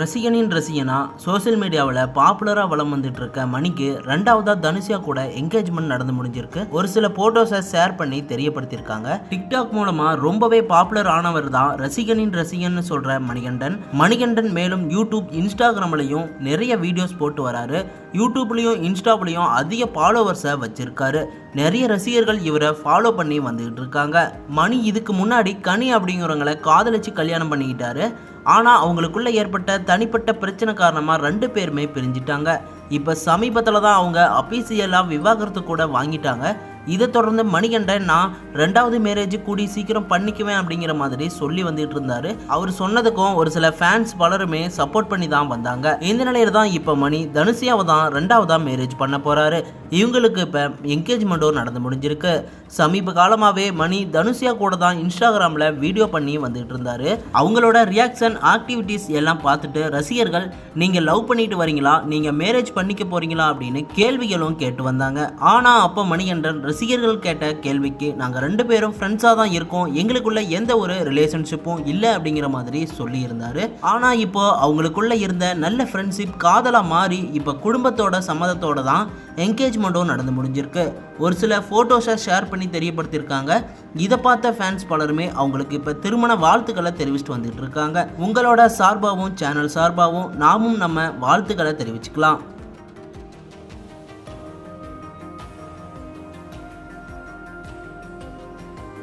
ரசிகனின் ரசிகனா social மீடியாவில் பாப்புலராக வலம் வந்துட்டு இருக்க மணிக்கு ரெண்டாவதா தனுஷியா கூட என்கேஜ்மெண்ட் நடந்து முடிஞ்சிருக்கு. ஒரு சில போட்டோஸை ஷேர் பண்ணி தெரியப்படுத்தியிருக்காங்க. டிக்டாக் மூலமா ரொம்பவே பாப்புலர் ஆனவர் தான் ரசிகனின் ரசிகன் சொல்ற மணிகண்டன். மேலும் யூடியூப் இன்ஸ்டாகிராம்லையும் நிறைய வீடியோஸ் போட்டு வராரு. யூடியூப்லையும் இன்ஸ்டாப்லையும் அதிக ஃபாலோவர்ஸை வச்சிருக்காரு. நிறைய ரசிகர்கள் இவரை ஃபாலோ பண்ணி வந்துகிட்டு இருக்காங்க. மணி இதுக்கு முன்னாடி கனி அப்படிங்கிறவங்களை காதலிச்சு கல்யாணம் பண்ணிக்கிட்டாரு. ஆனால் அவங்களுக்குள்ள ஏற்பட்ட தனிப்பட்ட பிரச்சனை காரணமாக 2 பேருமே பிரிஞ்சிட்டாங்க. இப்போ சமீபத்தில் தான் அவங்க அபிஷியலாக விவாகரத்து கூட வாங்கிட்டாங்க. இதை தொடர்ந்து மணிகண்டன் நான் 2வது மேரேஜ் கூடி சீக்கிரம் பண்ணிக்குவேன் அப்படிங்கிற மாதிரி சொல்லி வந்துட்டு இருந்தாரு. அவர் சொன்னதுக்கும் ஒரு சில ஃபேன்ஸ் பலருமே சப்போர்ட் பண்ணி தான் வந்தாங்க. இந்த நிலையில தான் இப்போ மணி தனுஷியாவை தான் 2வதா மேரேஜ் பண்ண போறாரு. இவங்களுக்கு இப்போ என்கேஜ்மெண்ட்டும் நடந்து முடிஞ்சிருக்கு. சமீப காலமாகவே மணி தனுஷியா கூட தான் இன்ஸ்டாகிராமில் வீடியோ பண்ணி வந்துட்டு இருந்தாரு. அவங்களோட ரியாக்ஷன் ஆக்டிவிட்டீஸ் எல்லாம் பார்த்துட்டு ரசிகர்கள் நீங்கள் லவ் பண்ணிட்டு வரீங்களா, நீங்கள் மேரேஜ் பண்ணிக்க போறீங்களா அப்படின்னு கேள்விகளும் கேட்டு வந்தாங்க. ஆனால் அப்போ மணிகண்டன் ரசிகர்கள் கேட்ட கேள்விக்கு நாங்கள் 2 பேரும் ஃப்ரெண்ட்ஸாக தான் இருக்கோம், எங்களுக்குள்ள எந்த ஒரு ரிலேஷன்ஷிப்பும் இல்லை அப்படிங்கிற மாதிரி சொல்லி இருந்தாரு. ஆனால் இப்போ அவங்களுக்குள்ள இருந்த நல்ல ஃப்ரெண்ட்ஷிப் காதலாக மாறி இப்போ குடும்பத்தோட சம்மதத்தோட தான் என்கேஜ்மெண்ட்டும் நடந்து முடிஞ்சிருக்கு. ஒரு சில ஃபோட்டோஸை ஷேர் பண்ணி தெரியப்படுத்தியிருக்காங்க. இதை பார்த்த ஃபேன்ஸ் பலருமே அவங்களுக்கு இப்போ திருமண வாழ்த்துக்களை தெரிவிச்சுட்டு வந்துட்டு இருக்காங்க. உங்களோட சார்பாகவும் சேனல் சார்பாகவும் நாமும் நம்ம வாழ்த்துக்களை தெரிவிச்சுக்கலாம்.